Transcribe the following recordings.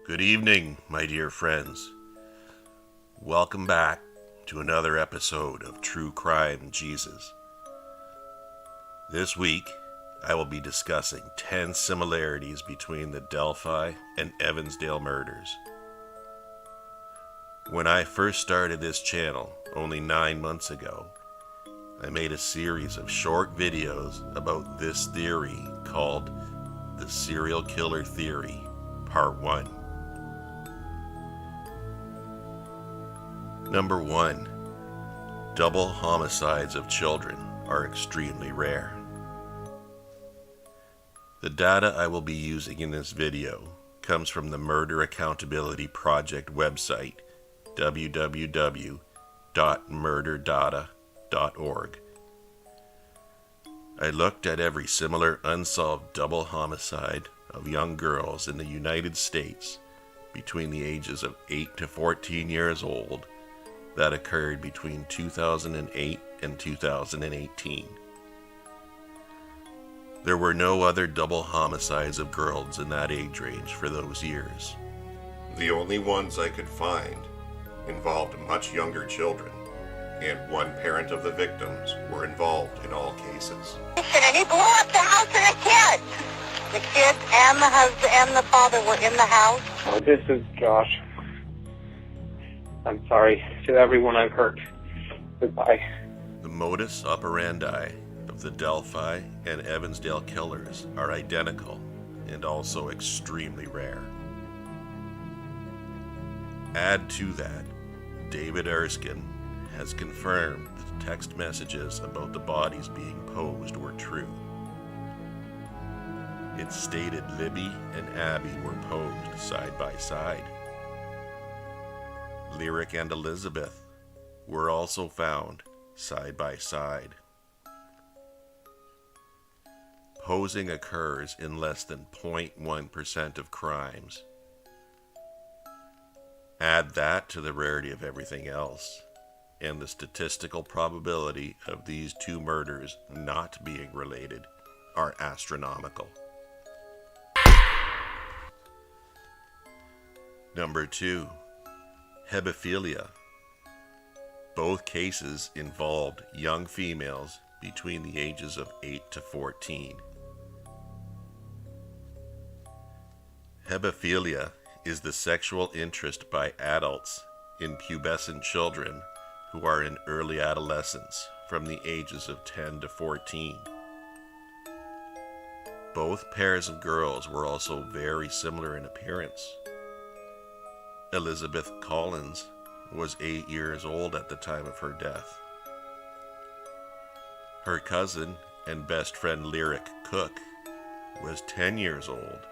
Good evening, my dear friends. Welcome back to another episode of True Crime Jesus. This week, I will be discussing 10 similarities between the Delphi and Evansdale murders. When I first started this channel only 9 months ago, I made a series of short videos about this theory called the Serial Killer Theory, Part 1. Number 1. Double homicides of children are extremely rare. The data I will be using in this video comes from the Murder Accountability Project website, www.murderdata.org. I looked at every similar unsolved double homicide of young girls in the United States between the ages of 8 to 14 years old that occurred between 2008 and 2018. There were no other double homicides of girls in that age range for those years. The only ones I could find involved much younger children, and one parent of the victims were involved in all cases. And he blew up the house and the kids. The kids and the husband and the father were in the house. Oh, this is Josh. I'm sorry to everyone I've hurt. Goodbye. The modus operandi of the Delphi and Evansdale killers are identical and also extremely rare. Add to that, David Erskine has confirmed the text messages about the bodies being posed were true. It stated Libby and Abby were posed side by side. Lyric and Elizabeth were also found side by side. Posing occurs in less than 0.1% of crimes. Add that to the rarity of everything else, and the statistical probability of these two murders not being related are astronomical. Number 2. Hebephilia. Both cases involved young females between the ages of 8 to 14. Hebephilia is the sexual interest by adults in pubescent children who are in early adolescence from the ages of 10 to 14. Both pairs of girls were also very similar in appearance. Elizabeth Collins was 8 years old at the time of her death. Her cousin and best friend Lyric Cook was 10 years old.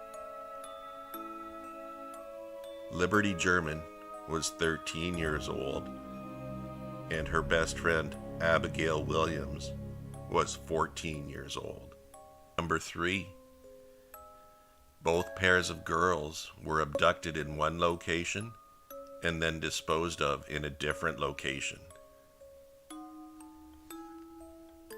Liberty German was 13 years old, and her best friend Abigail Williams was 14 years old. Number 3. Both pairs of girls were abducted in one location and then disposed of in a different location.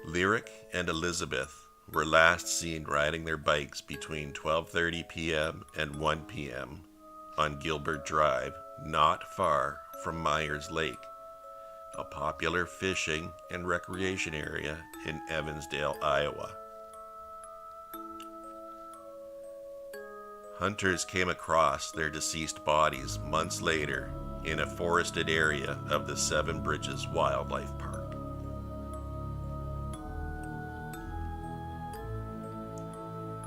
Lyric and Elizabeth were last seen riding their bikes between 12:30 p.m. and 1 p.m. on Gilbert Drive, not far from Myers Lake, a popular fishing and recreation area in Evansdale, Iowa. Hunters came across their deceased bodies months later in a forested area of the Seven Bridges Wildlife Park.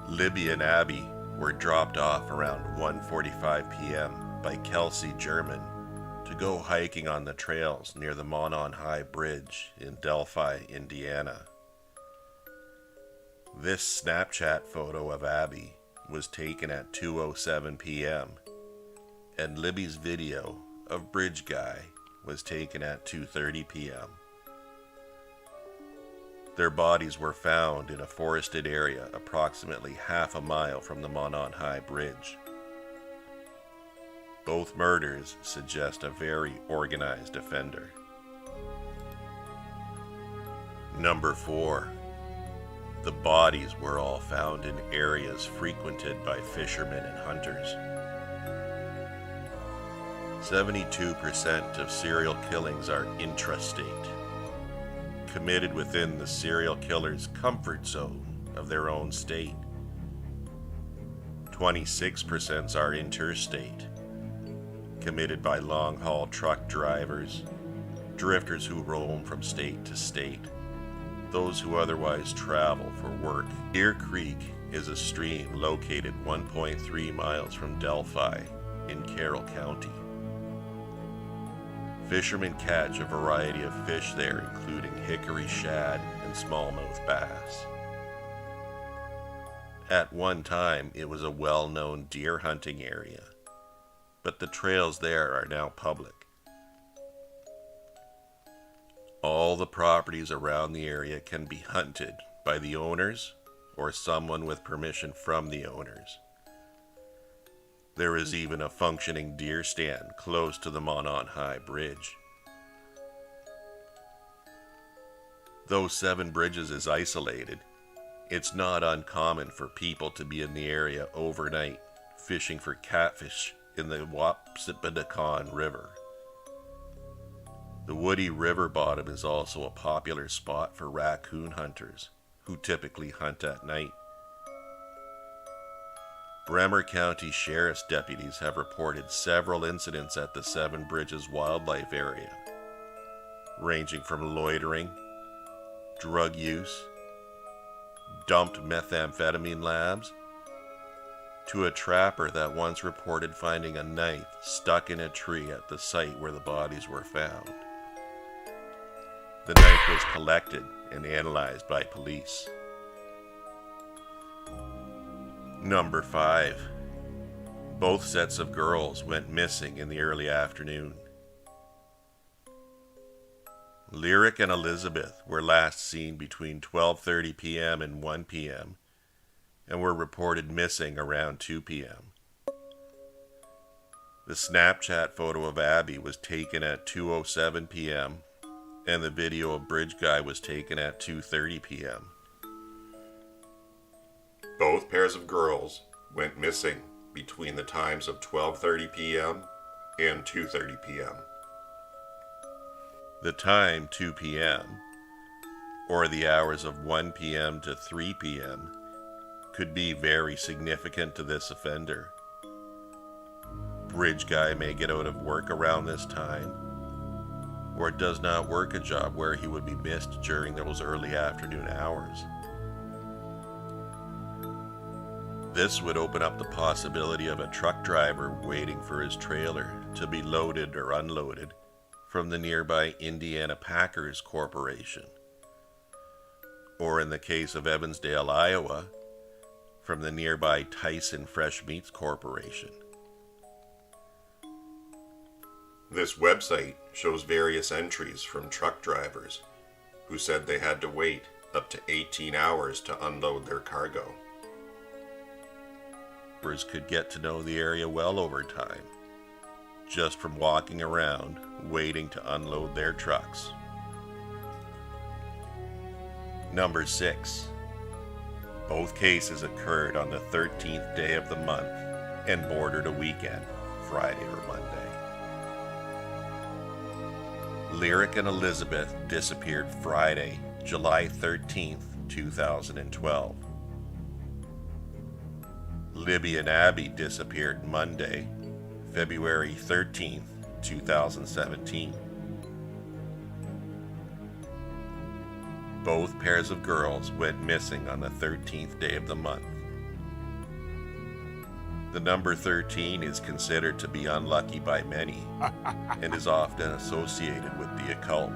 Libby and Abby were dropped off around 1:45 p.m. by Kelsey German to go hiking on the trails near the Monon High Bridge in Delphi, Indiana. This Snapchat photo of Abby was taken at 2:07 p.m. and Libby's video of Bridge Guy was taken at 2:30 p.m. Their bodies were found in a forested area approximately half a mile from the Monon High Bridge. Both murders suggest a very organized offender. Number 4. The bodies were all found in areas frequented by fishermen and hunters. 72% of serial killings are intrastate, committed within the serial killer's comfort zone of their own state. 26% are interstate, committed by long-haul truck drivers, drifters who roam from state to state, those who otherwise travel for work. Deer Creek is a stream located 1.3 miles from Delphi in Carroll County. Fishermen catch a variety of fish there, including hickory shad and smallmouth bass. At one time, it was a well-known deer hunting area, but the trails there are now public. All the properties around the area can be hunted by the owners or someone with permission from the owners. There is even a functioning deer stand close to the Monon High Bridge. Though Seven Bridges is isolated, it's not uncommon for people to be in the area overnight fishing for catfish in the Wapsipinicon River. The woody river bottom is also a popular spot for raccoon hunters, who typically hunt at night. Bremer County Sheriff's deputies have reported several incidents at the Seven Bridges wildlife area, ranging from loitering, drug use, dumped methamphetamine labs, to a trapper that once reported finding a knife stuck in a tree at the site where the bodies were found. The knife was collected and analyzed by police. Number 5. Both sets of girls went missing in the early afternoon. Lyric and Elizabeth were last seen between 12:30 p.m. and 1 p.m. and were reported missing around 2 p.m. The Snapchat photo of Abby was taken at 2:07 p.m. and the video of Bridge Guy was taken at 2:30 p.m. Both pairs of girls went missing between the times of 12:30 p.m. and 2:30 p.m. The time, 2 p.m., or the hours of 1 p.m. to 3 p.m., could be very significant to this offender. Bridge Guy may get out of work around this time, or does not work a job where he would be missed during those early afternoon hours. This would open up the possibility of a truck driver waiting for his trailer to be loaded or unloaded from the nearby Indiana Packers Corporation, or in the case of Evansdale, Iowa, from the nearby Tyson Fresh Meats Corporation. This website shows various entries from truck drivers who said they had to wait up to 18 hours to unload their cargo. Drivers could get to know the area well over time, just from walking around waiting to unload their trucks. Number 6. Both cases occurred on the 13th day of the month and bordered a weekend, Friday or Monday. Lyric and Elizabeth disappeared Friday, July 13th, 2012. Libby and Abby disappeared Monday, February 13th, 2017. Both pairs of girls went missing on the 13th day of the month. The number 13 is considered to be unlucky by many and is often associated with the occult.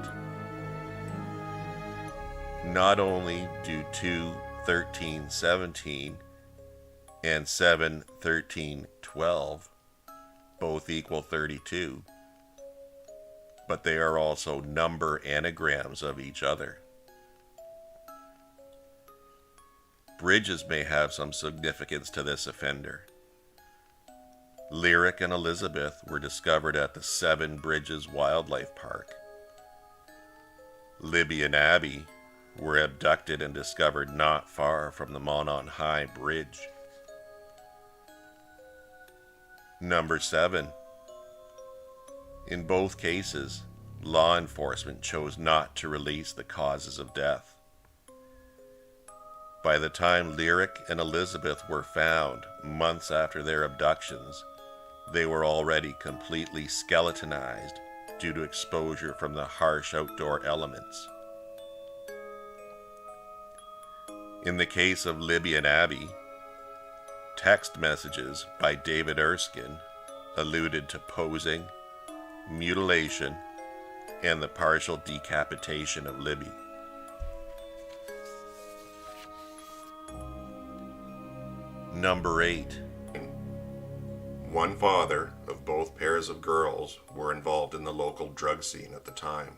Not only do 2-13-17 and 7-13-12 both equal 32, but they are also number anagrams of each other. Bridges may have some significance to this offender. Lyric and Elizabeth were discovered at the Seven Bridges Wildlife Park. Libby and Abby were abducted and discovered not far from the Monon High Bridge. Number 7. In both cases, law enforcement chose not to release the causes of death. By the time Lyric and Elizabeth were found months after their abductions, they were already completely skeletonized due to exposure from the harsh outdoor elements. In the case of Libby and Abby, text messages by David Erskine alluded to posing, mutilation, and the partial decapitation of Libby. Number 8. One father of both pairs of girls were involved in the local drug scene at the time.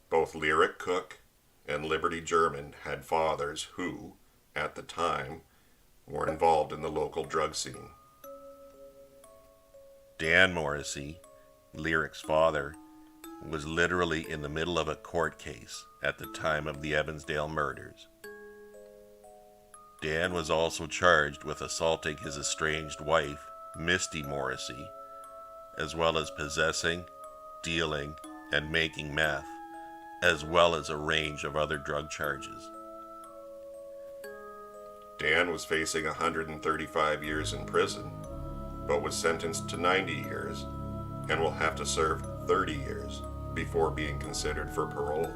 Both Lyric Cook and Liberty German had fathers who, at the time, were involved in the local drug scene. Dan Morrissey, Lyric's father, was literally in the middle of a court case at the time of the Evansdale murders. Dan was also charged with assaulting his estranged wife, Misty Morrissey, as well as possessing, dealing, and making meth, as well as a range of other drug charges. Dan was facing 135 years in prison, but was sentenced to 90 years and will have to serve 30 years before being considered for parole.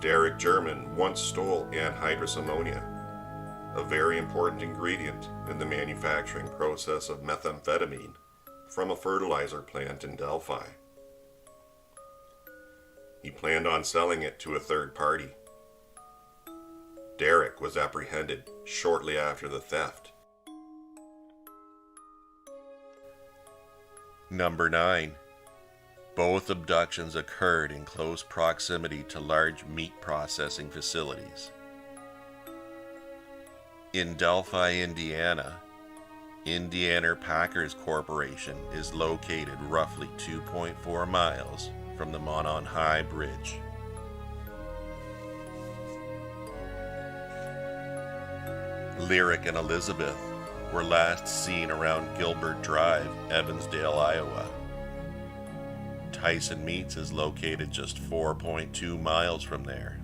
Derek German once stole anhydrous ammonia, a very important ingredient in the manufacturing process of methamphetamine, from a fertilizer plant in Delphi. He planned on selling it to a third party. Derek was apprehended shortly after the theft. Number 9. Both abductions occurred in close proximity to large meat processing facilities. In Delphi, Indiana, Indiana Packers Corporation is located roughly 2.4 miles from the Monon High Bridge. Lyric and Elizabeth were last seen around Gilbert Drive, Evansdale, Iowa. Tyson Meats is located just 4.2 miles from there.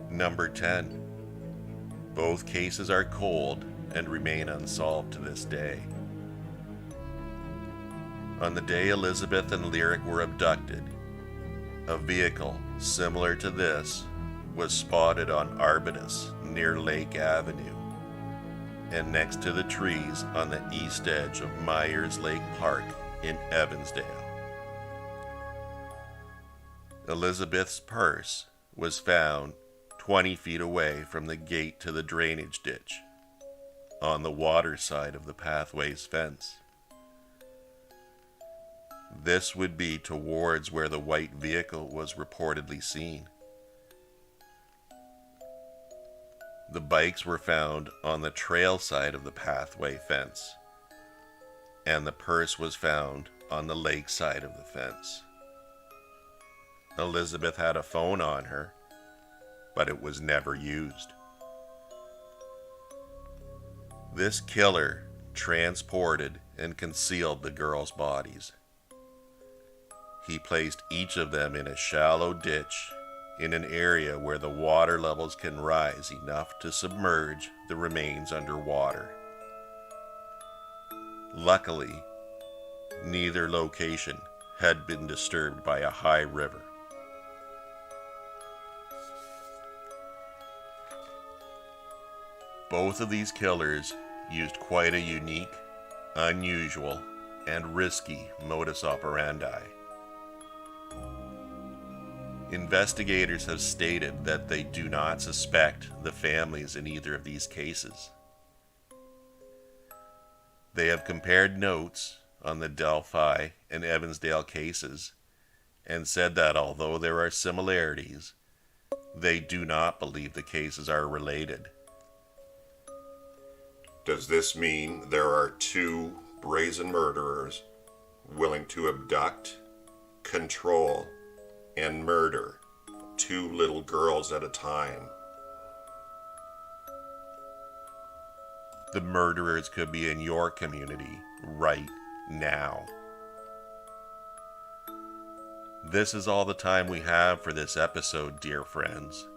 Number 10. Both cases are cold and remain unsolved to this day. On the day Elizabeth and Lyric were abducted, a vehicle similar to this was spotted on Arbutus near Lake Avenue and next to the trees on the east edge of Myers Lake Park in Evansdale. Elizabeth's purse was found 20 feet away from the gate to the drainage ditch on the water side of the pathway's fence. This would be towards where the white vehicle was reportedly seen. The bikes were found on the trail side of the pathway fence, and the purse was found on the lake side of the fence. Elizabeth had a phone on her, but it was never used. This killer transported and concealed the girls' bodies. He placed each of them in a shallow ditch in an area where the water levels can rise enough to submerge the remains underwater. Luckily, neither location had been disturbed by a high river. Both of these killers used quite a unique, unusual, and risky modus operandi. Investigators have stated that they do not suspect the families in either of these cases. They have compared notes on the Delphi and Evansdale cases and said that although there are similarities, they do not believe the cases are related. Does this mean there are two brazen murderers willing to abduct, control, and murder two little girls at a time? The murderers could be in your community right now. This is all the time we have for this episode, dear friends.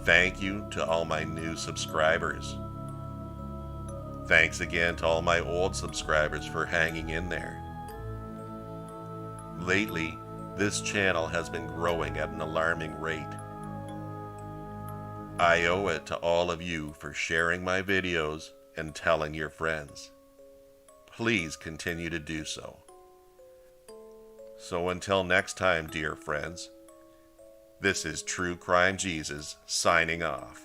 Thank you to all my new subscribers. Thanks again to all my old subscribers for hanging in there. Lately, this channel has been growing at an alarming rate. I owe it to all of you for sharing my videos and telling your friends. Please continue to do so. So until next time, dear friends, this is True Crime Jesus signing off.